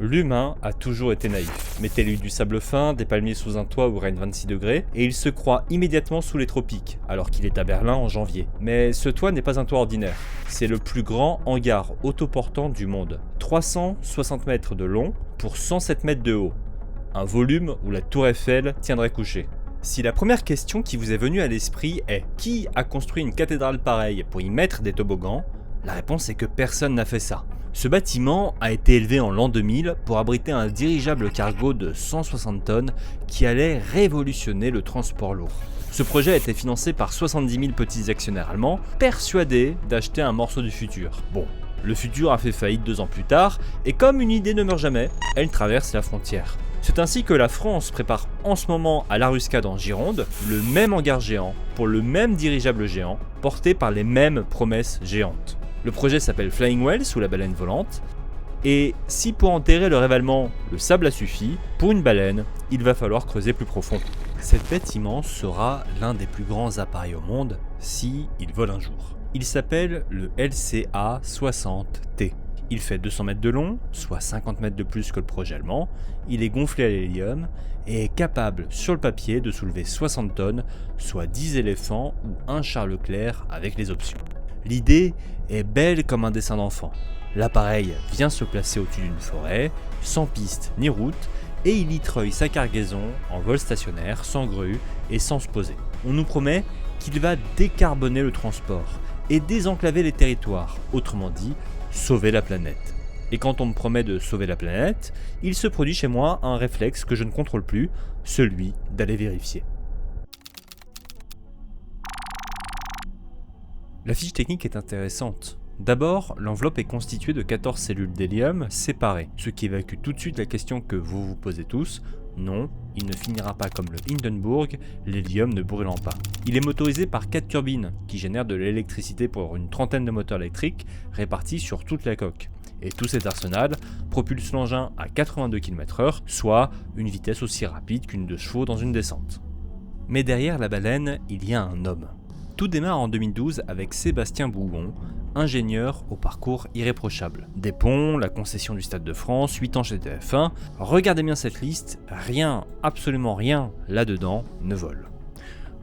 L'humain a toujours été naïf. Mettez-lui du sable fin, des palmiers sous un toit où règne 26 degrés, et il se croit immédiatement sous les tropiques, alors qu'il est à Berlin en janvier. Mais ce toit n'est pas un toit ordinaire. C'est le plus grand hangar autoportant du monde. 360 mètres de long pour 107 mètres de haut. Un volume où la tour Eiffel tiendrait couché. Si la première question qui vous est venue à l'esprit est « Qui a construit une cathédrale pareille pour y mettre des toboggans ?», la réponse est que personne n'a fait ça. Ce bâtiment a été élevé en l'an 2000 pour abriter un dirigeable cargo de 160 tonnes qui allait révolutionner le transport lourd. Ce projet a été financé par 70 000 petits actionnaires allemands, persuadés d'acheter un morceau du futur. Bon, le futur a fait faillite 2 ans plus tard, et comme une idée ne meurt jamais, elle traverse la frontière. C'est ainsi que la France prépare en ce moment à l'Aruscade en Gironde le même hangar géant pour le même dirigeable géant, porté par les mêmes promesses géantes. Le projet s'appelle Flying Whales ou la baleine volante, et si pour enterrer le rêve allemand, le sable a suffi, pour une baleine, il va falloir creuser plus profond. Cette bête immense sera l'un des plus grands appareils au monde si il vole un jour. Il s'appelle le LCA-60T. Il fait 200 mètres de long, soit 50 mètres de plus que le projet allemand, il est gonflé à l'hélium et est capable sur le papier de soulever 60 tonnes, soit 10 éléphants ou un Charles Leclerc avec les options. L'idée est belle comme un dessin d'enfant. L'appareil vient se placer au-dessus d'une forêt, sans piste ni route, et il y treuille sa cargaison en vol stationnaire, sans grue et sans se poser. On nous promet qu'il va décarboner le transport et désenclaver les territoires, autrement dit, sauver la planète. Et quand on me promet de sauver la planète, il se produit chez moi un réflexe que je ne contrôle plus, celui d'aller vérifier. La fiche technique est intéressante. D'abord, l'enveloppe est constituée de 14 cellules d'hélium séparées, ce qui évacue tout de suite la question que vous vous posez tous. Non, il ne finira pas comme le Hindenburg, l'hélium ne brûlant pas. Il est motorisé par 4 turbines qui génèrent de l'électricité pour une trentaine de moteurs électriques répartis sur toute la coque. Et tout cet arsenal propulse l'engin à 82 km/h, soit une vitesse aussi rapide qu'une 2 chevaux dans une descente. Mais derrière la baleine, il y a un homme. Tout démarre en 2012 avec Sébastien Bougon, ingénieur au parcours irréprochable. Des ponts, la concession du Stade de France, 8 ans chez TF1, regardez bien cette liste, rien, absolument rien, là-dedans ne vole.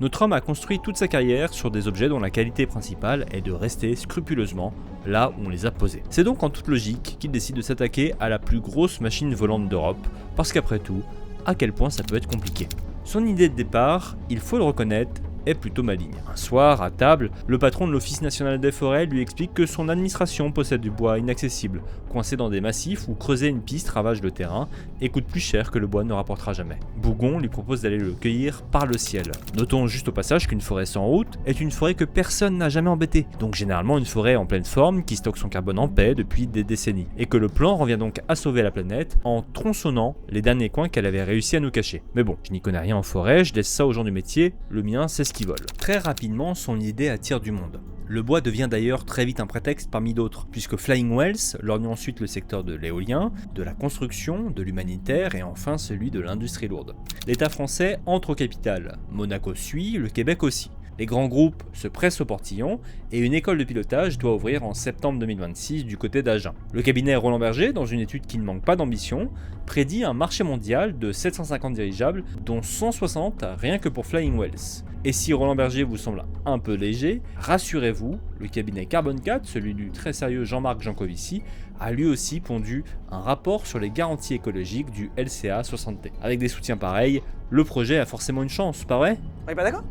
Notre homme a construit toute sa carrière sur des objets dont la qualité principale est de rester scrupuleusement là où on les a posés. C'est donc en toute logique qu'il décide de s'attaquer à la plus grosse machine volante d'Europe, parce qu'après tout, à quel point ça peut être compliqué. Son idée de départ, il faut le reconnaître, est plutôt maligne. Un soir, à table, le patron de l'Office national des forêts lui explique que son administration possède du bois inaccessible, coincé dans des massifs où creuser une piste ravage le terrain et coûte plus cher que le bois ne rapportera jamais. Bougon lui propose d'aller le cueillir par le ciel. Notons juste au passage qu'une forêt sans route est une forêt que personne n'a jamais embêtée, donc généralement une forêt en pleine forme qui stocke son carbone en paix depuis des décennies, et que le plan revient donc à sauver la planète en tronçonnant les derniers coins qu'elle avait réussi à nous cacher. Mais bon, je n'y connais rien en forêt, je laisse ça aux gens du métier, le mien c'est ce qui vole. Très rapidement, son idée attire du monde. Le bois devient d'ailleurs très vite un prétexte parmi d'autres, puisque Flying Whales lorgne ensuite le secteur de l'éolien, de la construction, de l'humanitaire et enfin celui de l'industrie lourde. L'État français entre au capital, Monaco suit, le Québec aussi. Les grands groupes se pressent au portillon et une école de pilotage doit ouvrir en septembre 2026 du côté d'Agen. Le cabinet Roland Berger, dans une étude qui ne manque pas d'ambition, prédit un marché mondial de 750 dirigeables, dont 160 rien que pour Flying Whales. Et si Roland Berger vous semble un peu léger, rassurez-vous, le cabinet Carbone 4, celui du très sérieux Jean-Marc Jancovici, a lui aussi pondu un rapport sur les garanties écologiques du LCA-60T. Avec des soutiens pareils, le projet a forcément une chance, pas vrai ? On est pas d'accord ?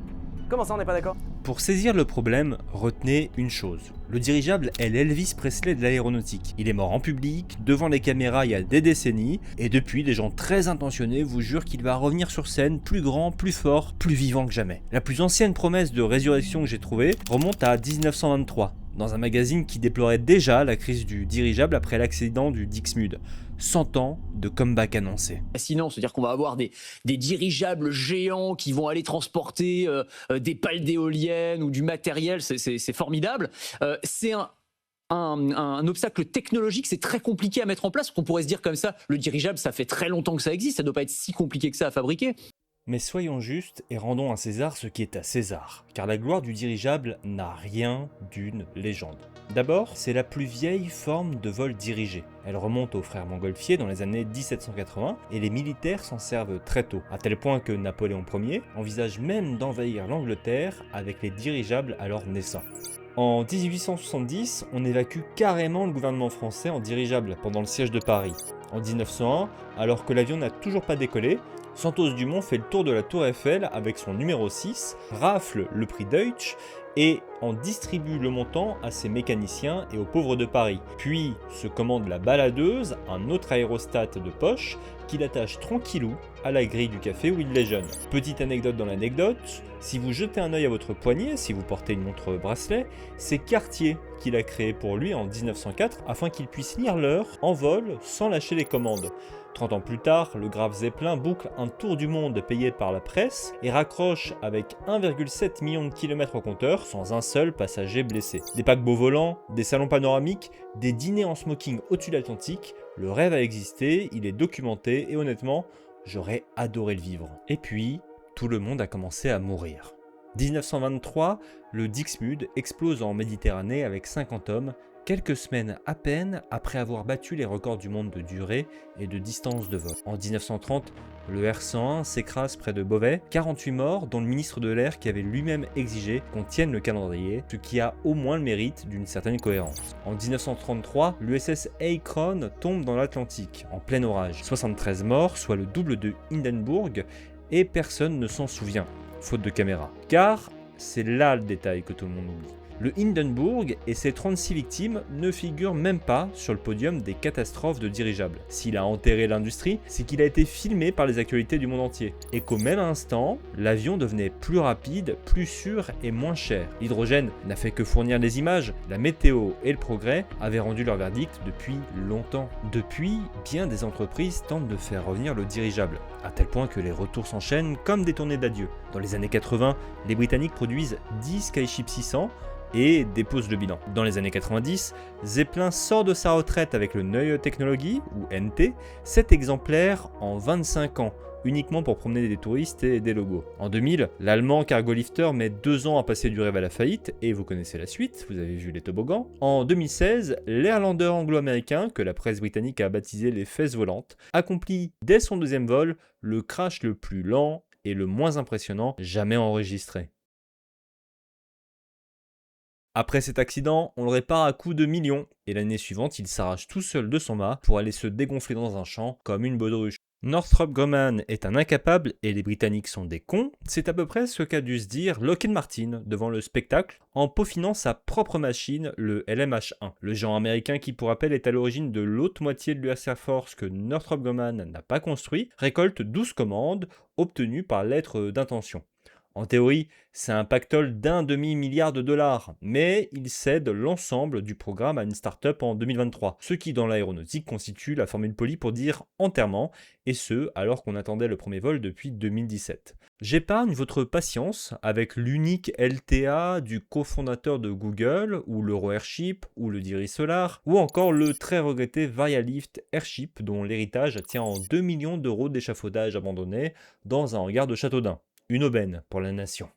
Comment ça on n'est pas d'accord ? Pour saisir le problème, retenez une chose. Le dirigeable est l'Elvis Presley de l'aéronautique. Il est mort en public, devant les caméras il y a des décennies, et depuis, des gens très intentionnés vous jurent qu'il va revenir sur scène plus grand, plus fort, plus vivant que jamais. La plus ancienne promesse de résurrection que j'ai trouvée remonte à 1923, dans un magazine qui déplorait déjà la crise du dirigeable après l'accident du Dixmude. 100 ans de comeback annoncé. Sinon, c'est-à-dire qu'on va avoir des dirigeables géants qui vont aller transporter des pales d'éoliennes ou du matériel, c'est formidable. C'est un obstacle technologique, c'est très compliqué à mettre en place, qu'on pourrait se dire comme ça, le dirigeable, ça fait très longtemps que ça existe, ça ne doit pas être si compliqué que ça à fabriquer. Mais soyons justes et rendons à César ce qui est à César, car la gloire du dirigeable n'a rien d'une légende. D'abord, c'est la plus vieille forme de vol dirigé. Elle remonte aux frères Montgolfier dans les années 1780 et les militaires s'en servent très tôt, à tel point que Napoléon Ier envisage même d'envahir l'Angleterre avec les dirigeables alors naissants. En 1870, on évacue carrément le gouvernement français en dirigeable pendant le siège de Paris. En 1901, alors que l'avion n'a toujours pas décollé, Santos Dumont fait le tour de la tour Eiffel avec son numéro 6, rafle le prix Deutsch et en distribue le montant à ses mécaniciens et aux pauvres de Paris. Puis se commande la baladeuse, un autre aérostat de poche, qu'il attache tranquillou à la grille du café où il déjeune. Petite anecdote dans l'anecdote, si vous jetez un œil à votre poignet, si vous portez une montre bracelet, c'est Cartier qui l'a créé pour lui en 1904 afin qu'il puisse lire l'heure en vol sans lâcher les commandes. 30 ans plus tard, le Graf Zeppelin boucle un tour du monde payé par la presse et raccroche avec 1,7 million de kilomètres au compteur sans un seul passager blessé. Des paquebots volants, des salons panoramiques, des dîners en smoking au-dessus de l'Atlantique, le rêve a existé, il est documenté et honnêtement, j'aurais adoré le vivre. Et puis, tout le monde a commencé à mourir. 1923, le Dixmude explose en Méditerranée avec 50 hommes, quelques semaines à peine après avoir battu les records du monde de durée et de distance de vol. En 1930, le R101 s'écrase près de Beauvais, 48 morts dont le ministre de l'Air qui avait lui-même exigé qu'on tienne le calendrier, ce qui a au moins le mérite d'une certaine cohérence. En 1933, l'USS Akron tombe dans l'Atlantique, en plein orage. 73 morts, soit le double de Hindenburg, et personne ne s'en souvient, faute de caméra. Car c'est là le détail que tout le monde oublie. Le Hindenburg et ses 36 victimes ne figurent même pas sur le podium des catastrophes de dirigeables. S'il a enterré l'industrie, c'est qu'il a été filmé par les actualités du monde entier. Et qu'au même instant, l'avion devenait plus rapide, plus sûr et moins cher. L'hydrogène n'a fait que fournir des images, la météo et le progrès avaient rendu leur verdict depuis longtemps. Depuis, bien des entreprises tentent de faire revenir le dirigeable, à tel point que les retours s'enchaînent comme des tournées d'adieu. Dans les années 80, les Britanniques produisent 10 Skyship 600, et dépose le bilan. Dans les années 90, Zeppelin sort de sa retraite avec le Neue Technologie, ou NT, 7 exemplaires en 25 ans, uniquement pour promener des touristes et des logos. En 2000, l'allemand Cargolifter met 2 ans à passer du rêve à la faillite, et vous connaissez la suite, vous avez vu les toboggans. En 2016, l'Airlander anglo-américain, que la presse britannique a baptisé les fesses volantes, accomplit dès son deuxième vol le crash le plus lent et le moins impressionnant jamais enregistré. Après cet accident, on le répare à coups de millions, et l'année suivante, il s'arrache tout seul de son mât pour aller se dégonfler dans un champ comme une baudruche. Northrop Grumman est un incapable et les Britanniques sont des cons, c'est à peu près ce qu'a dû se dire Lockheed Martin devant le spectacle en peaufinant sa propre machine, le LMH-1. Le géant américain qui pour rappel est à l'origine de l'autre moitié de l'US Air Force que Northrop Grumman n'a pas construit, récolte 12 commandes obtenues par lettre d'intention. En théorie, c'est un pactole d'1,5 milliard de dollars, mais il cède l'ensemble du programme à une start-up en 2023, ce qui dans l'aéronautique constitue la formule polie pour dire enterrement, et ce alors qu'on attendait le premier vol depuis 2017. J'épargne votre patience avec l'unique LTA du cofondateur de Google, ou l'Euro Airship, ou le Diri Solar, ou encore le très regretté Varialift Airship dont l'héritage tient en 2 millions d'euros d'échafaudage abandonné dans un hangar de Châteaudun. Une aubaine pour la nation.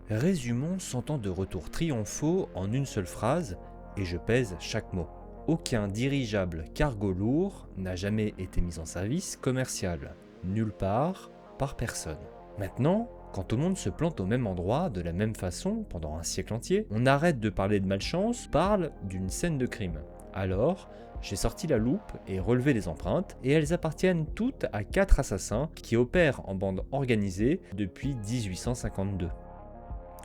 Résumons 100 ans de retours triomphaux en une seule phrase, et je pèse chaque mot. Aucun dirigeable cargo lourd n'a jamais été mis en service commercial, nulle part, par personne. Maintenant, quand tout le monde se plante au même endroit, de la même façon, pendant un siècle entier, on arrête de parler de malchance, parle d'une scène de crime. Alors, j'ai sorti la loupe et relevé les empreintes, et elles appartiennent toutes à 4 assassins qui opèrent en bande organisée depuis 1852.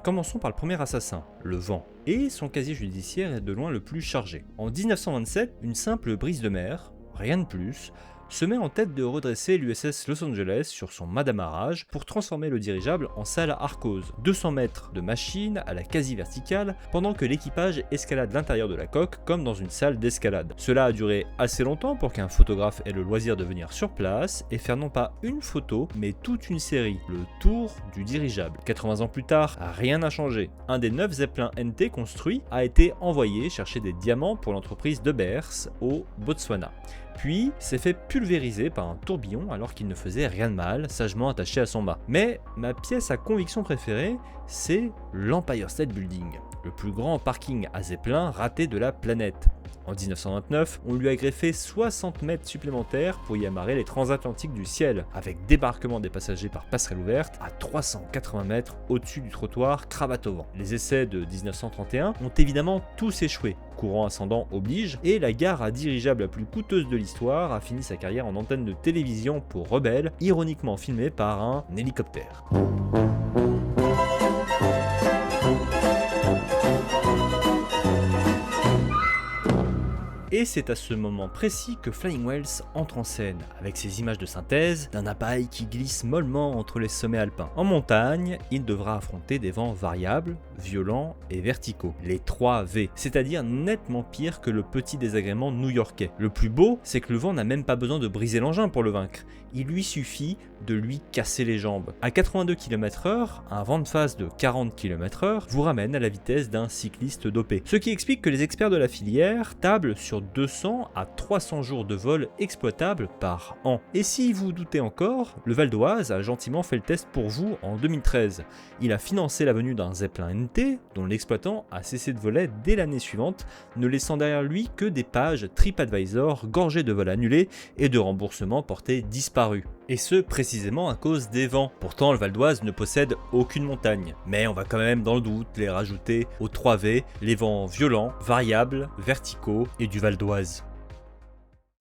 Commençons par le premier assassin, le vent, et son casier judiciaire est de loin le plus chargé. En 1927, une simple brise de mer, rien de plus, se met en tête de redresser l'USS Los Angeles sur son mât d'amarrage pour transformer le dirigeable en salle Arcose. 200 mètres de machine à la quasi-verticale pendant que l'équipage escalade l'intérieur de la coque comme dans une salle d'escalade. Cela a duré assez longtemps pour qu'un photographe ait le loisir de venir sur place et faire non pas une photo mais toute une série, le tour du dirigeable. 80 ans plus tard, rien n'a changé. Un des 9 Zeppelin NT construits a été envoyé chercher des diamants pour l'entreprise de Beers au Botswana. Puis s'est fait pulvériser par un tourbillon alors qu'il ne faisait rien de mal, sagement attaché à son mât. Mais ma pièce à conviction préférée, c'est l'Empire State Building, le plus grand parking à Zeppelin raté de la planète. En 1929, on lui a greffé 60 mètres supplémentaires pour y amarrer les transatlantiques du ciel, avec débarquement des passagers par passerelle ouverte à 380 mètres au-dessus du trottoir, cravate au vent. Les essais de 1931 ont évidemment tous échoué, courant ascendant oblige, et la gare à dirigeable la plus coûteuse de l'histoire a fini sa carrière en antenne de télévision pour Rebelle, ironiquement filmée par un hélicoptère. Et c'est à ce moment précis que Flying Whales entre en scène, avec ses images de synthèse d'un appareil qui glisse mollement entre les sommets alpins. En montagne, il devra affronter des vents variables, violents et verticaux, les 3 V, c'est-à-dire nettement pire que le petit désagrément new-yorkais. Le plus beau, c'est que le vent n'a même pas besoin de briser l'engin pour le vaincre, il lui suffit de lui casser les jambes. À 82 km/h, un vent de face de 40 km/h vous ramène à la vitesse d'un cycliste dopé. Ce qui explique que les experts de la filière tablent sur 200 à 300 jours de vol exploitables par an. Et si vous doutez encore, le Val d'Oise a gentiment fait le test pour vous en 2013. Il a financé la venue d'un Zeppelin NT, dont l'exploitant a cessé de voler dès l'année suivante, ne laissant derrière lui que des pages TripAdvisor gorgées de vols annulés et de remboursements portés disparus. Et ce, précisément à cause des vents. Pourtant, le Val d'Oise ne possède aucune montagne. Mais on va quand même, dans le doute, les rajouter aux 3 V, les vents violents, variables, verticaux et du Val d'Oise.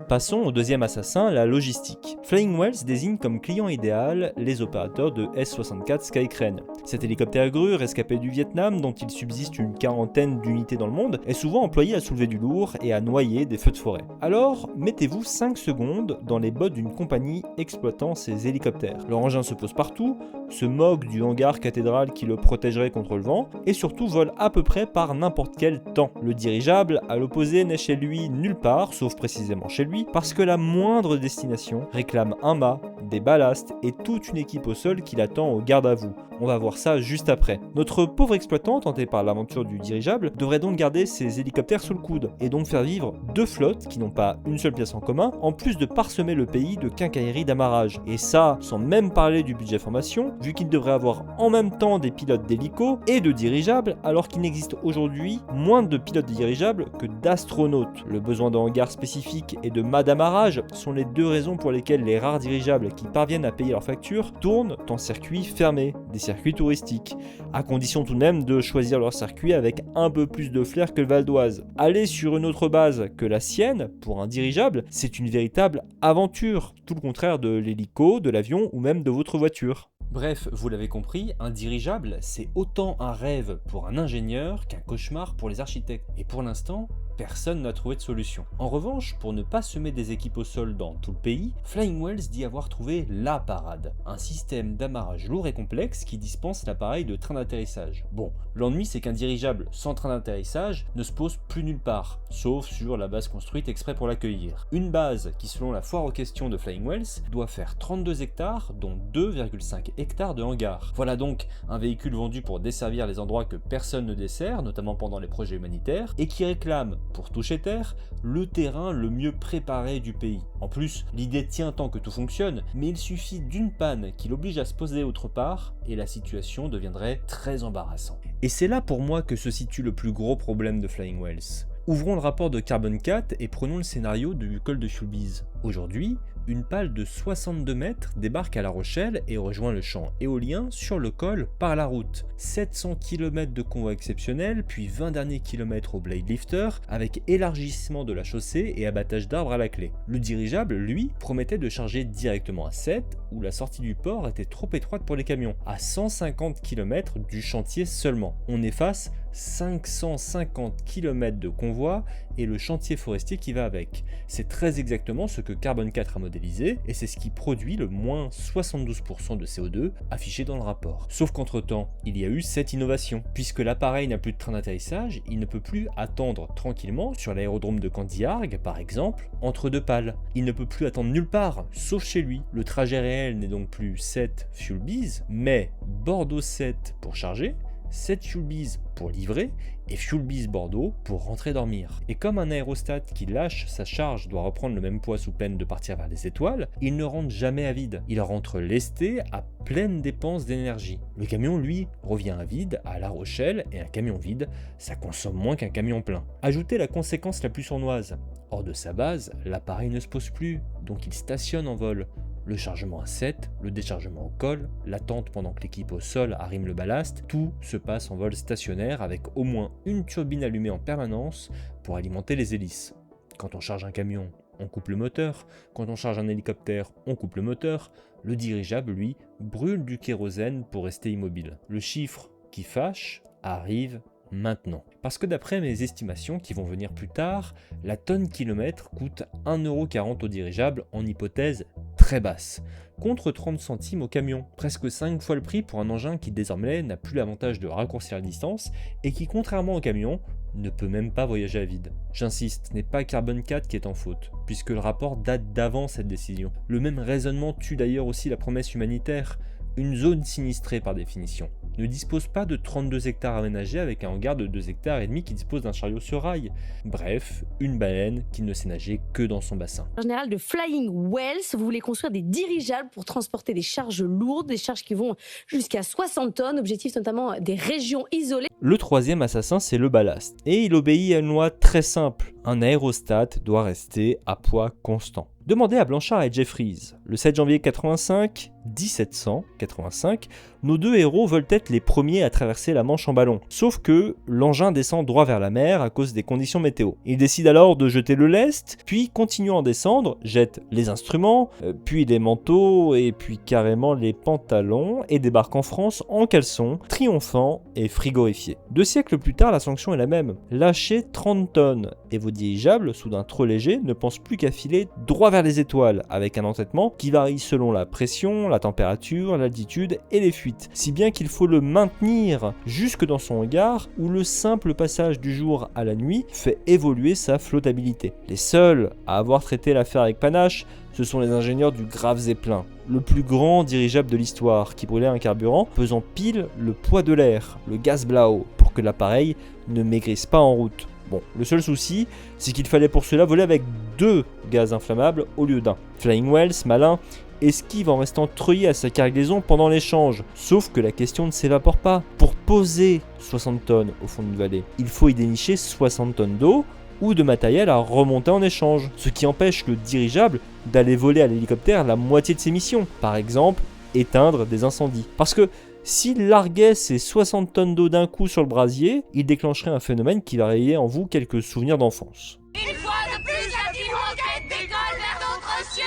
Passons au deuxième assassin, la logistique. Flying Whales désigne comme client idéal les opérateurs de S-64 Skycrane. Cet hélicoptère grue rescapé du Vietnam, dont il subsiste une quarantaine d'unités dans le monde, est souvent employé à soulever du lourd et à noyer des feux de forêt. Alors, mettez-vous 5 secondes dans les bottes d'une compagnie exploitant ces hélicoptères. Leur engin se pose partout, se moque du hangar cathédrale qui le protégerait contre le vent, et surtout vole à peu près par n'importe quel temps. Le dirigeable, à l'opposé, n'est chez lui nulle part, sauf précisément chez lui, parce que la moindre destination réclame un mât, des ballasts et toute une équipe au sol qui l'attend au garde à vous. On va voir ça juste après. Notre pauvre exploitant, tenté par l'aventure du dirigeable, devrait donc garder ses hélicoptères sous le coude, et donc faire vivre 2 flottes qui n'ont pas une seule pièce en commun, en plus de parsemer le pays de quincailleries d'amarrage. Et ça, sans même parler du budget formation, vu qu'il devrait avoir en même temps des pilotes d'hélicos et de dirigeables, alors qu'il n'existe aujourd'hui moins de pilotes de dirigeables que d'astronautes. Le besoin de hangars spécifiques et de mâts d'amarrage sont les 2 raisons pour lesquelles les rares dirigeables qui parviennent à payer leurs factures tournent en circuits fermés, des circuits touristiques, à condition tout de même de choisir leur circuit avec un peu plus de flair que le Val d'Oise. Aller sur une autre base que la sienne, pour un dirigeable, c'est une véritable aventure, tout le contraire de l'hélico, de l'avion ou même de votre voiture. Bref, vous l'avez compris, un dirigeable, c'est autant un rêve pour un ingénieur qu'un cauchemar pour les architectes. Et pour l'instant, personne n'a trouvé de solution. En revanche, pour ne pas semer des équipes au sol dans tout le pays, Flying Whales dit avoir trouvé la parade, un système d'amarrage lourd et complexe qui dispense l'appareil de train d'atterrissage. Bon, l'ennui c'est qu'un dirigeable sans train d'atterrissage ne se pose plus nulle part, sauf sur la base construite exprès pour l'accueillir. Une base qui, selon la foire aux questions de Flying Whales, doit faire 32 hectares, dont 2,5 hectares de hangar. Voilà donc un véhicule vendu pour desservir les endroits que personne ne dessert, notamment pendant les projets humanitaires, et qui réclame, pour toucher terre, le terrain le mieux préparé du pays. En plus, l'idée tient tant que tout fonctionne, mais il suffit d'une panne qui l'oblige à se poser autre part, et la situation deviendrait très embarrassante. Et c'est là pour moi que se situe le plus gros problème de Flying Whales. Ouvrons le rapport de Carbon 4 et prenons le scénario du col de Soultbiz. Aujourd'hui, une pale de 62 mètres débarque à La Rochelle et rejoint le champ éolien sur le col par la route. 700 km de convoi exceptionnel, puis 20 derniers kilomètres au Blade Lifter, avec élargissement de la chaussée et abattage d'arbres à la clé. Le dirigeable, lui, promettait de charger directement à 7, où la sortie du port était trop étroite pour les camions, à 150 km du chantier seulement. On efface 550 km de convoi et le chantier forestier qui va avec. C'est très exactement ce que Carbone 4 a modélisé, et c'est ce qui produit le moins 72% de CO2 affiché dans le rapport. Sauf qu'entre-temps, il y a eu cette innovation. Puisque l'appareil n'a plus de train d'atterrissage, il ne peut plus attendre tranquillement sur l'aérodrome de Candiargues, par exemple, entre deux pales. Il ne peut plus attendre nulle part, sauf chez lui. Le trajet réel n'est donc plus 7 Fuelbees, mais Bordeaux 7 pour charger, 7 Fuelbees pour livrer et Fuelbees Bordeaux pour rentrer dormir. Et comme un aérostat qui lâche sa charge doit reprendre le même poids sous peine de partir vers les étoiles, il ne rentre jamais à vide. Il rentre lesté à pleine dépense d'énergie. Le camion, lui, revient à vide à La Rochelle, et un camion vide, ça consomme moins qu'un camion plein. Ajoutez la conséquence la plus sournoise. Hors de sa base, l'appareil ne se pose plus, donc il stationne en vol. Le chargement à 7, le déchargement au col, l'attente pendant que l'équipe au sol arrime le ballast, tout se passe en vol stationnaire avec au moins une turbine allumée en permanence pour alimenter les hélices. Quand on charge un camion, on coupe le moteur, quand on charge un hélicoptère, on coupe le moteur, le dirigeable, lui, brûle du kérosène pour rester immobile. Le chiffre qui fâche arrive maintenant. Parce que d'après mes estimations qui vont venir plus tard, la tonne kilomètre coûte 1,40€ au dirigeable en hypothèse très basse, contre 30 centimes au camion, presque 5 fois le prix pour un engin qui désormais n'a plus l'avantage de raccourcir la distance et qui, contrairement au camion, ne peut même pas voyager à vide. J'insiste, ce n'est pas Carbone 4 qui est en faute, puisque le rapport date d'avant cette décision. Le même raisonnement tue d'ailleurs aussi la promesse humanitaire. Une zone sinistrée par définition ne dispose pas de 32 hectares aménagés avec un hangar de 2,5 hectares qui dispose d'un chariot sur rail. Bref, une baleine qui ne sait nager que dans son bassin. En général de Flying Wells, vous voulez construire des dirigeables pour transporter des charges lourdes, des charges qui vont jusqu'à 60 tonnes, objectif notamment des régions isolées. Le troisième assassin, c'est le ballast. Et il obéit à une loi très simple. Un aérostat doit rester à poids constant. Demandez à Blanchard et Jeffries. Le 7 janvier 1785, nos deux héros veulent être les premiers à traverser la Manche en ballon. Sauf que l'engin descend droit vers la mer à cause des conditions météo. Ils décident alors de jeter le lest, puis continuant à descendre, jettent les instruments, puis les manteaux, et puis carrément les pantalons, et débarquent en France en caleçon, triomphants et frigorifiés. 2 siècles plus tard, la sanction est la même. Lâchez 30 tonnes, et vos dirigeables, soudain trop légers, ne pensent plus qu'à filer droit vers les étoiles, avec un entêtement qui varie selon la pression, la température, l'altitude et les fuites, si bien qu'il faut le maintenir jusque dans son hangar, où le simple passage du jour à la nuit fait évoluer sa flottabilité. Les seuls à avoir traité l'affaire avec panache, ce sont les ingénieurs du Graf Zeppelin, le plus grand dirigeable de l'histoire, qui brûlait un carburant pesant pile le poids de l'air, le gaz blau, pour que l'appareil ne maigrisse pas en route. Bon, le seul souci, c'est qu'il fallait pour cela voler avec 2 gaz inflammables au lieu d'un. Flying Wells, malin, esquive en restant treuillé à sa cargaison pendant l'échange. Sauf que la question ne s'évapore pas. Pour poser 60 tonnes au fond d'une vallée, il faut y dénicher 60 tonnes d'eau ou de matériel à remonter en échange. Ce qui empêche le dirigeable d'aller voler à l'hélicoptère la moitié de ses missions. Par exemple, éteindre des incendies. Parce que s'il larguait ces 60 tonnes d'eau d'un coup sur le brasier, il déclencherait un phénomène qui va réveiller en vous quelques souvenirs d'enfance. Une fois de plus, la Team Rocket décolle vers d'autres cieux.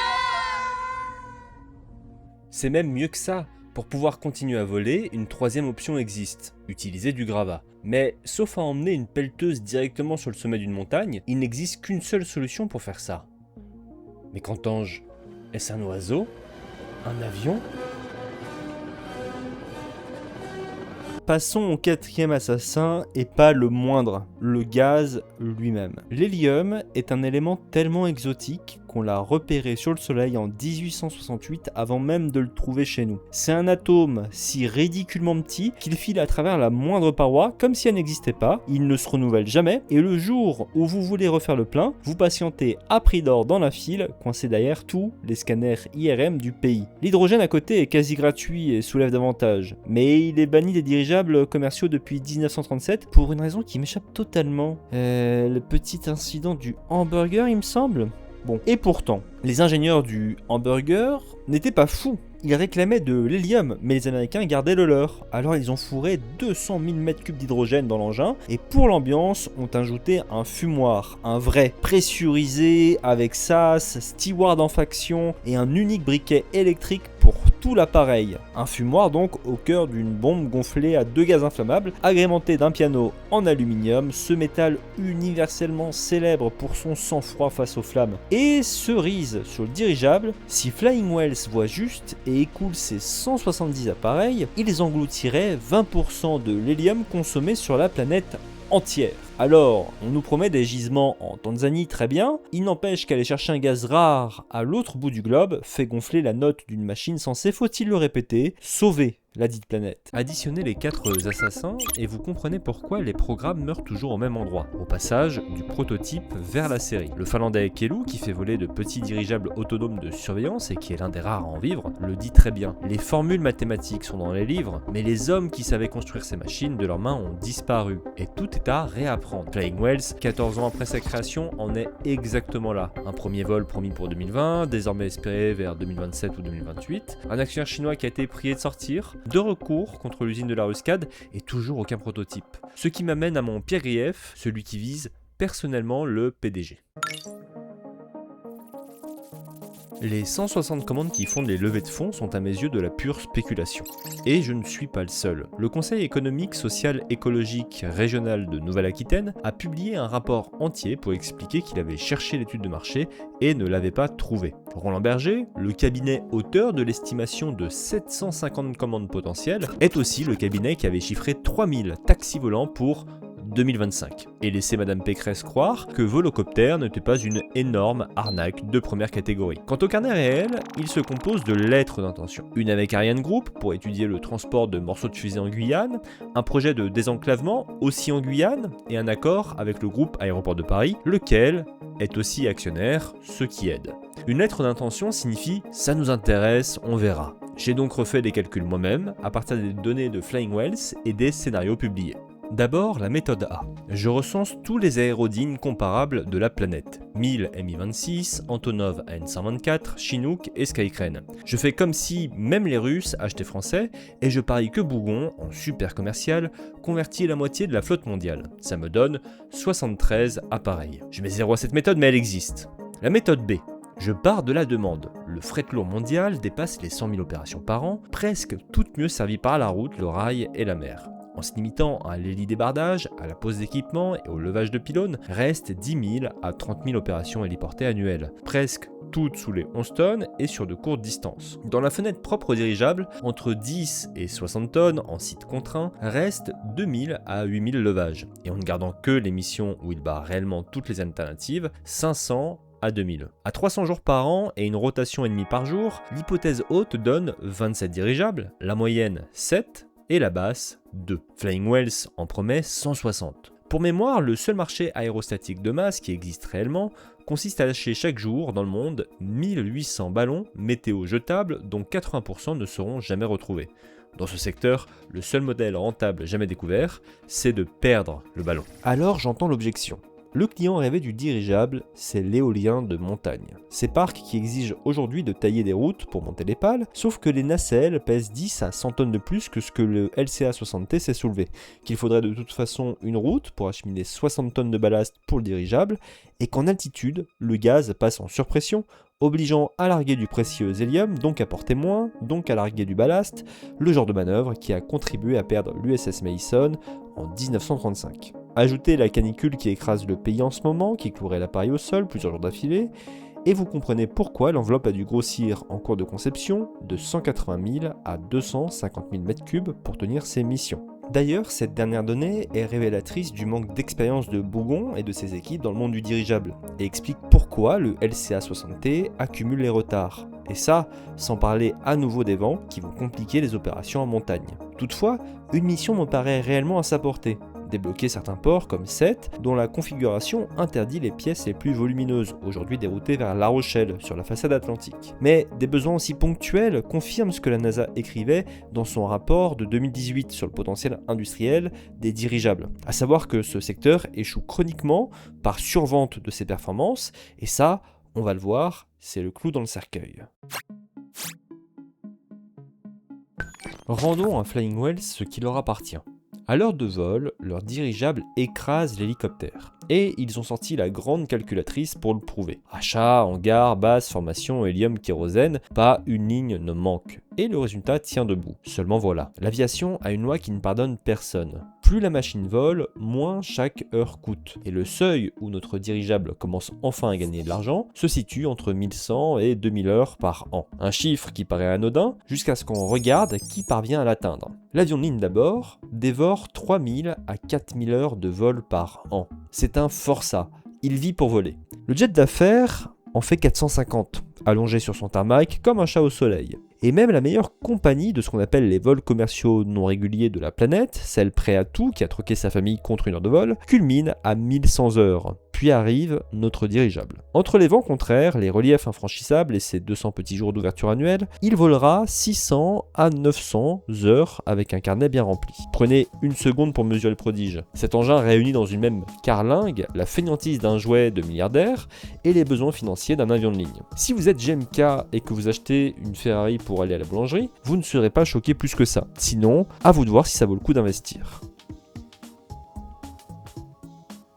C'est même mieux que ça. Pour pouvoir continuer à voler, une troisième option existe, utiliser du gravat. Mais sauf à emmener une pelleteuse directement sur le sommet d'une montagne, il n'existe qu'une seule solution pour faire ça. Mais qu'entends-je? Est-ce un oiseau? Un avion? Passons au 4e assassin, et pas le moindre, le gaz lui-même. L'hélium est un élément tellement exotique qu'on l'a repéré sur le Soleil en 1868 avant même de le trouver chez nous. C'est un atome si ridiculement petit qu'il file à travers la moindre paroi comme si elle n'existait pas, il ne se renouvelle jamais, et le jour où vous voulez refaire le plein, vous patientez à prix d'or dans la file, coincé derrière tous les scanners IRM du pays. L'hydrogène à côté est quasi gratuit et soulève davantage, mais il est banni des dirigeables commerciaux depuis 1937 pour une raison qui m'échappe totalement. Le petit incident du hamburger, il me semble. Bon, et pourtant, les ingénieurs du hamburger n'étaient pas fous. Ils réclamaient de l'hélium, mais les Américains gardaient le leur. Alors ils ont fourré 200 000 m3 d'hydrogène dans l'engin, et pour l'ambiance, ont ajouté un fumoir, un vrai, pressurisé, avec sas, steward en faction, et un unique briquet électrique pour tout l'appareil. Un fumoir donc au cœur d'une bombe gonflée à 2 gaz inflammables, agrémentée d'un piano en aluminium, ce métal universellement célèbre pour son sang-froid face aux flammes. Et cerise sur le dirigeable, si Flying Wells voit juste et écoule ses 170 appareils, ils engloutiraient 20% de l'hélium consommé sur la planète entière. Alors, on nous promet des gisements en Tanzanie, très bien, il n'empêche qu'aller chercher un gaz rare à l'autre bout du globe fait gonfler la note d'une machine censée, faut-il le répéter, sauver la dite planète. Additionnez les 4 assassins et vous comprenez pourquoi les programmes meurent toujours au même endroit, au passage du prototype vers la série. Le Finlandais Kelu, qui fait voler de petits dirigeables autonomes de surveillance et qui est l'un des rares à en vivre, le dit très bien. Les formules mathématiques sont dans les livres, mais les hommes qui savaient construire ces machines de leurs mains ont disparu, et tout est à réapprendre. Flying Wells, 14 ans après sa création, en est exactement là. Un premier vol promis pour 2020, désormais espéré vers 2027 ou 2028, un actionnaire chinois qui a été prié de sortir, 2 recours contre l'usine de la Ruscade et toujours aucun prototype. Ce qui m'amène à mon pire grief, celui qui vise personnellement le PDG. Les 160 commandes qui fondent les levées de fonds sont à mes yeux de la pure spéculation. Et je ne suis pas le seul. Le Conseil économique, social, écologique régional de Nouvelle-Aquitaine a publié un rapport entier pour expliquer qu'il avait cherché l'étude de marché et ne l'avait pas trouvée. Roland Berger, le cabinet auteur de l'estimation de 750 commandes potentielles, est aussi le cabinet qui avait chiffré 3000 taxis volants pour 2025, et laisser Madame Pécresse croire que Volocopter n'était pas une énorme arnaque de première catégorie. Quant au carnet réel, il se compose de lettres d'intention. Une avec Ariane Group pour étudier le transport de morceaux de fusée en Guyane, un projet de désenclavement aussi en Guyane, et un accord avec le groupe Aéroport de Paris, lequel est aussi actionnaire, ce qui aide. Une lettre d'intention signifie « ça nous intéresse, on verra ». J'ai donc refait des calculs moi-même, à partir des données de Flying Wells et des scénarios publiés. D'abord, la méthode A. Je recense tous les aérodynes comparables de la planète. 1000 Mi-26, Antonov An-124, Chinook et Skycrane. Je fais comme si même les Russes achetaient français et je parie que Bougon, en super commercial, convertit la moitié de la flotte mondiale. Ça me donne 73 appareils. Je mets 0 à cette méthode mais elle existe. La méthode B. Je pars de la demande. Le fret lourd mondial dépasse les 100 000 opérations par an, presque toutes mieux servies par la route, le rail et la mer. En se limitant à l'hélidébardage, à la pose d'équipements et au levage de pylônes, restent 10 000 à 30 000 opérations héliportées annuelles, presque toutes sous les 11 tonnes et sur de courtes distances. Dans la fenêtre propre aux dirigeables, entre 10 et 60 tonnes en site contraint, restent 2000 à 8000 levages, et en ne gardant que les missions où il bat réellement toutes les alternatives, 500 à 2000. À 300 jours par an et une rotation et demie par jour, l'hypothèse haute donne 27 dirigeables, la moyenne 7, et la basse 2. Flying Wells en promet 160. Pour mémoire, le seul marché aérostatique de masse qui existe réellement consiste à lâcher chaque jour dans le monde 1800 ballons météo jetables dont 80% ne seront jamais retrouvés. Dans ce secteur, le seul modèle rentable jamais découvert, c'est de perdre le ballon. Alors j'entends l'objection. Le client rêvé du dirigeable, c'est l'éolien de montagne. Ces parcs qui exigent aujourd'hui de tailler des routes pour monter les pales, sauf que les nacelles pèsent 10 à 100 tonnes de plus que ce que le LCA-60T sait soulever, qu'il faudrait de toute façon une route pour acheminer 60 tonnes de ballast pour le dirigeable, et qu'en altitude, le gaz passe en surpression, obligeant à larguer du précieux hélium, donc à porter moins, donc à larguer du ballast, le genre de manœuvre qui a contribué à perdre l'USS Mason en 1935. Ajoutez la canicule qui écrase le pays en ce moment, qui clouerait l'appareil au sol plusieurs jours d'affilée, et vous comprenez pourquoi l'enveloppe a dû grossir en cours de conception de 180 000 à 250 000 m3 pour tenir ses missions. D'ailleurs, cette dernière donnée est révélatrice du manque d'expérience de Bougon et de ses équipes dans le monde du dirigeable, et explique pourquoi le LCA-60T accumule les retards. Et ça, sans parler à nouveau des vents qui vont compliquer les opérations en montagne. Toutefois, une mission me paraît réellement à sa portée. Débloquer certains ports comme Sète, dont la configuration interdit les pièces les plus volumineuses, aujourd'hui déroutées vers La Rochelle, sur la façade atlantique. Mais des besoins aussi ponctuels confirment ce que la NASA écrivait dans son rapport de 2018 sur le potentiel industriel des dirigeables. À savoir que ce secteur échoue chroniquement par survente de ses performances, et ça, on va le voir, c'est le clou dans le cercueil. Rendons à Flying Wells ce qui leur appartient. À l'heure de vol, leur dirigeable écrase l'hélicoptère. Et ils ont sorti la grande calculatrice pour le prouver. Achat, hangar, base, formation, hélium, kérosène, pas une ligne ne manque. Et le résultat tient debout. Seulement voilà, l'aviation a une loi qui ne pardonne personne. Plus la machine vole, moins chaque heure coûte. Et le seuil où notre dirigeable commence enfin à gagner de l'argent se situe entre 1100 et 2000 heures par an. Un chiffre qui paraît anodin jusqu'à ce qu'on regarde qui parvient à l'atteindre. L'avion de ligne d'abord dévore 3000 à 4000 heures de vol par an. C'est un forçat, il vit pour voler. Le jet d'affaires en fait 450, allongé sur son tarmac comme un chat au soleil. Et même la meilleure compagnie de ce qu'on appelle les vols commerciaux non réguliers de la planète, celle prêt à tout qui a troqué sa famille contre une heure de vol, culmine à 1100 heures. Puis arrive notre dirigeable. Entre les vents contraires, les reliefs infranchissables et ses 200 petits jours d'ouverture annuelle, il volera 600 à 900 heures avec un carnet bien rempli. Prenez une seconde pour mesurer le prodige. Cet engin réunit dans une même carlingue la fainéantise d'un jouet de milliardaire et les besoins financiers d'un avion de ligne. Si vous êtes GMK et que vous achetez une Ferrari pour aller à la boulangerie, vous ne serez pas choqué plus que ça. Sinon, à vous de voir si ça vaut le coup d'investir.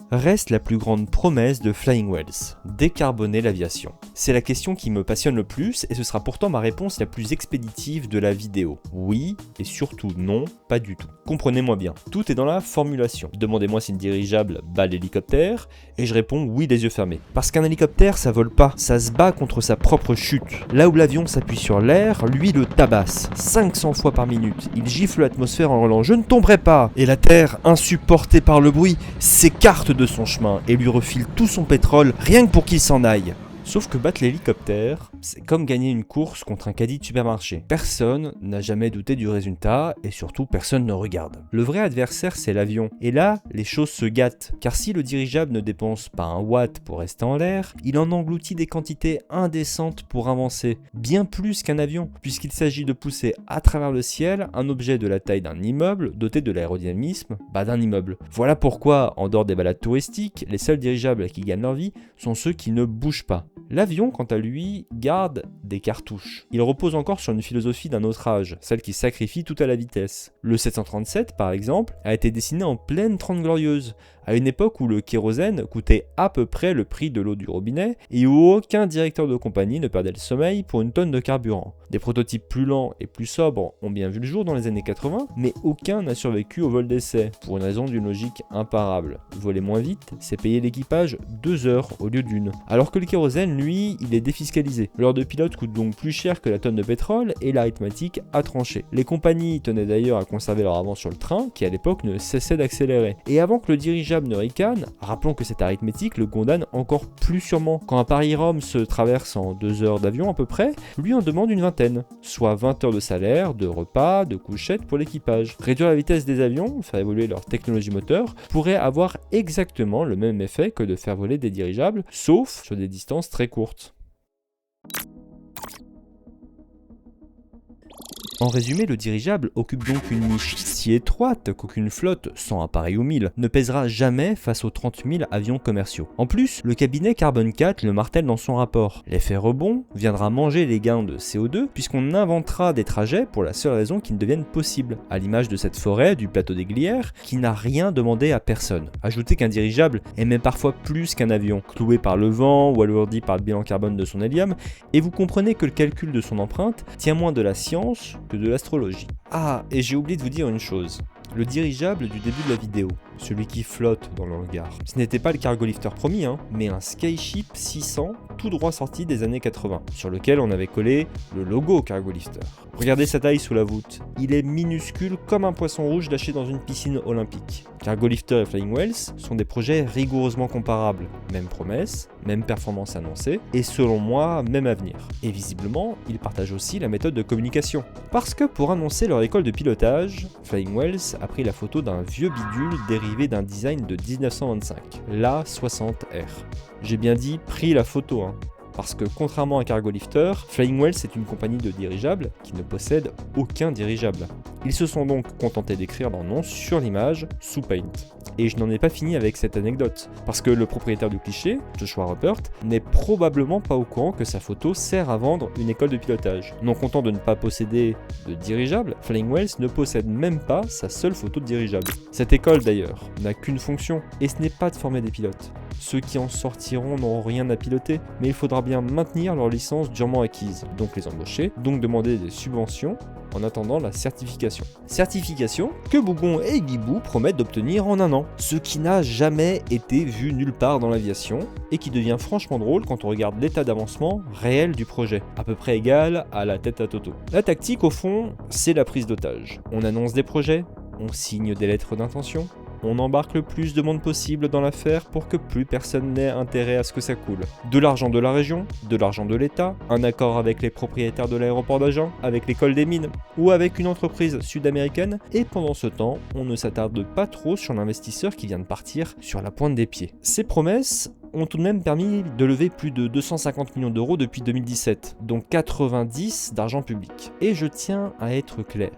Reste la plus grande promesse de Flying Wells, décarboner l'aviation. C'est la question qui me passionne le plus et ce sera pourtant ma réponse la plus expéditive de la vidéo. Oui et surtout non, pas du tout. Comprenez-moi bien, tout est dans la formulation. Demandez-moi si le dirigeable bat l'hélicoptère et je réponds oui les yeux fermés. Parce qu'un hélicoptère ça vole pas, ça se bat contre sa propre chute. Là où l'avion s'appuie sur l'air, lui le tabasse 500 fois par minute. Il gifle l'atmosphère en hurlant « Je ne tomberai pas !» Et la terre, insupportée par le bruit, s'écarte de son chemin et lui refile tout son pétrole rien que pour qu'il s'en aille. Sauf que battre l'hélicoptère, c'est comme gagner une course contre un caddie de supermarché. Personne n'a jamais douté du résultat et surtout personne ne regarde. Le vrai adversaire c'est l'avion. Et là, les choses se gâtent. Car si le dirigeable ne dépense pas un watt pour rester en l'air, il en engloutit des quantités indécentes pour avancer. Bien plus qu'un avion, puisqu'il s'agit de pousser à travers le ciel un objet de la taille d'un immeuble doté de l'aérodynamisme d'un immeuble. Voilà pourquoi, en dehors des balades touristiques, les seuls dirigeables qui gagnent leur vie sont ceux qui ne bougent pas. L'avion, quant à lui, garde des cartouches. Il repose encore sur une philosophie d'un autre âge, celle qui sacrifie tout à la vitesse. Le 737, par exemple, a été dessiné en pleine Trente Glorieuses, à une époque où le kérosène coûtait à peu près le prix de l'eau du robinet et où aucun directeur de compagnie ne perdait le sommeil pour une tonne de carburant. Des prototypes plus lents et plus sobres ont bien vu le jour dans les années 80, mais aucun n'a survécu au vol d'essai, pour une raison d'une logique imparable. Voler moins vite, c'est payer l'équipage 2 heures au lieu d'une. Alors que le kérosène, lui, il est défiscalisé. L'heure de pilote coûte donc plus cher que la tonne de pétrole et l'arithmétique a tranché. Les compagnies tenaient d'ailleurs à conserver leur avance sur le train, qui à l'époque ne cessait d'accélérer. Et avant que le dirigeable ne ricane, rappelons que cette arithmétique le condamne encore plus sûrement. Quand un Paris-Rome se traverse en 2 heures d'avion à peu près, lui en demande une vingtaine, soit 20 heures de salaire, de repas, de couchettes pour l'équipage. Réduire la vitesse des avions, faire évoluer leur technologie moteur, pourrait avoir exactement le même effet que de faire voler des dirigeables, sauf sur des distances très courtes. En résumé, le dirigeable occupe donc une niche si étroite qu'aucune flotte, sans appareil ou 1000, ne pèsera jamais face aux 30 000 avions commerciaux. En plus, le cabinet Carbone 4 le martèle dans son rapport. L'effet rebond viendra manger les gains de CO2 puisqu'on inventera des trajets pour la seule raison qu'ils deviennent possibles, à l'image de cette forêt du plateau des Glières qui n'a rien demandé à personne. Ajoutez qu'un dirigeable est même parfois plus qu'un avion, cloué par le vent ou alourdi par le bilan carbone de son hélium, et vous comprenez que le calcul de son empreinte tient moins de la science que de l'astrologie. Ah, et j'ai oublié de vous dire une chose. Le dirigeable du début de la vidéo, celui qui flotte dans le hangar, ce n'était pas le cargo lifter promis, mais un Skyship 600 tout droit sorti des années 80, sur lequel on avait collé le logo cargo lifter. Regardez sa taille sous la voûte, il est minuscule comme un poisson rouge lâché dans une piscine olympique. Cargo lifter et Flying Wells sont des projets rigoureusement comparables, même promesse, même performance annoncée, et selon moi, même avenir. Et visiblement, ils partagent aussi la méthode de communication. Parce que pour annoncer leur école de pilotage, Flying Wells a pris la photo d'un vieux bidule dérivé d'un design de 1925, l'A60R. J'ai bien dit pris la photo, parce que contrairement à Cargo Lifter, Flying Wells est une compagnie de dirigeables qui ne possède aucun dirigeable. Ils se sont donc contentés d'écrire leur nom sur l'image sous Paint. Et je n'en ai pas fini avec cette anecdote, parce que le propriétaire du cliché, Joshua Ruppert, n'est probablement pas au courant que sa photo sert à vendre une école de pilotage. Non content de ne pas posséder de dirigeable, Flying Whales ne possède même pas sa seule photo de dirigeable. Cette école d'ailleurs n'a qu'une fonction, et ce n'est pas de former des pilotes. Ceux qui en sortiront n'auront rien à piloter, mais il faudra bien maintenir leur licence durement acquise, donc les embaucher, donc demander des subventions en attendant la certification. Certification que Bougon et Guibou promettent d'obtenir en 1 an, ce qui n'a jamais été vu nulle part dans l'aviation, et qui devient franchement drôle quand on regarde l'état d'avancement réel du projet, à peu près égal à la tête à Toto. La tactique au fond, c'est la prise d'otage. On annonce des projets, on signe des lettres d'intention, on embarque le plus de monde possible dans l'affaire pour que plus personne n'ait intérêt à ce que ça coule. De l'argent de la région, de l'argent de l'État, un accord avec les propriétaires de l'aéroport d'Agen, avec l'école des mines, ou avec une entreprise sud-américaine, et pendant ce temps, on ne s'attarde pas trop sur l'investisseur qui vient de partir sur la pointe des pieds. Ces promesses ont tout de même permis de lever plus de 250 millions d'euros depuis 2017, dont 90 d'argent public. Et je tiens à être clair.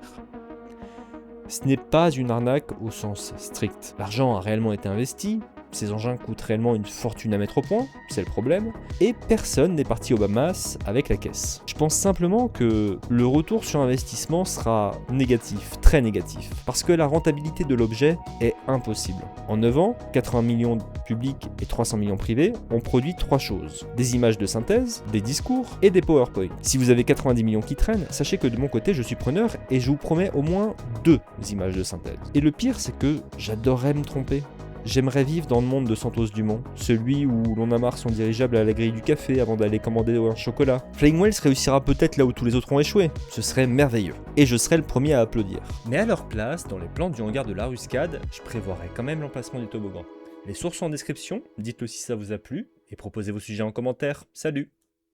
Ce n'est pas une arnaque au sens strict. L'argent a réellement été investi, ces engins coûtent réellement une fortune à mettre au point, c'est le problème, et personne n'est parti aux Bahamas avec la caisse. Je pense simplement que le retour sur investissement sera négatif, très négatif, parce que la rentabilité de l'objet est impossible. En 9 ans, 80 millions publics et 300 millions privés ont produit 3 choses. Des images de synthèse, des discours et des PowerPoint. Si vous avez 90 millions qui traînent, sachez que de mon côté je suis preneur et je vous promets au moins 2 images de synthèse. Et le pire c'est que j'adorerais me tromper. J'aimerais vivre dans le monde de Santos Dumont, celui où l'on amarre son dirigeable à la grille du café avant d'aller commander un chocolat. Flying Whales réussira peut-être là où tous les autres ont échoué, ce serait merveilleux, et je serais le premier à applaudir. Mais à leur place, dans les plans du hangar de la Ruscade, je prévoirais quand même l'emplacement du toboggan. Les sources sont en description, dites-le si ça vous a plu, et proposez vos sujets en commentaire. Salut!